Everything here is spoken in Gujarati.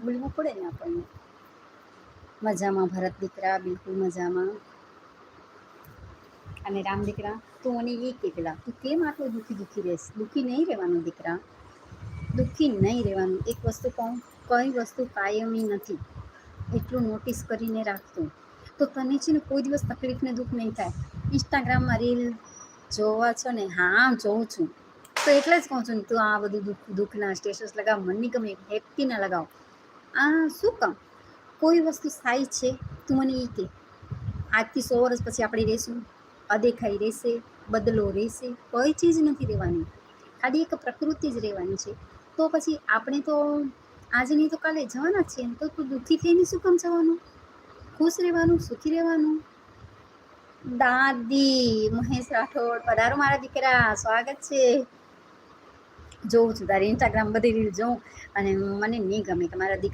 બોલવું પડે ને આપણને. મજામાં ભરત દીકરા, બિલકુલ મજામાં. અને રામ દીકરા, તું મને એ કે પેલા તું કેમ આટલો દુઃખી રહેશ? દુઃખી નહીં રહેવાનું દીકરા, દુઃખી નહીં રહેવાનું. એક વસ્તુ કહું, કઈ વસ્તુ કાયમી નથી, એટલું નોટિસ કરીને રાખતું. તો તને છે ને કોઈ દિવસ તકલીફ ને દુઃખ નહીં થાય. ઇન્સ્ટાગ્રામમાં રીલ જોવા છો ને? હા જોઉં છું. તો એટલે જ કહું છું ને, તું આ બધું દુઃખના સ્ટેટસ લગાવ, મન નહીં ગમે, હેપી ના લગાવ. આ શું કામ? કોઈ વસ્તુ સ્થાયી છે? તું મને એ કે. આજથી 100 વર્ષ પછી આપણે રહીશું, અદેખાઈ રહેશે, બદલો રહેશે, કોઈ ચીજ નથી રહેવાની, ખાલી એક પ્રકૃતિ જ રહેવાની છે. તો પછી આપણે તો આજે નહીં તો કાલે જવાના જ છીએ ને, તો તું દુઃખી થઈને શું કામ જવાનું? ખુશ રહેવાનું, સુખી રહેવાનું. દાદી મહેશ રાઠોડ, પધારો મારા દીકરા, સ્વાગત છે. જોઉં છું તારી ઇન્સ્ટાગ્રામ બધી રીલ જોઉં, અને મને નહીં ગમે કે મારા દીકરા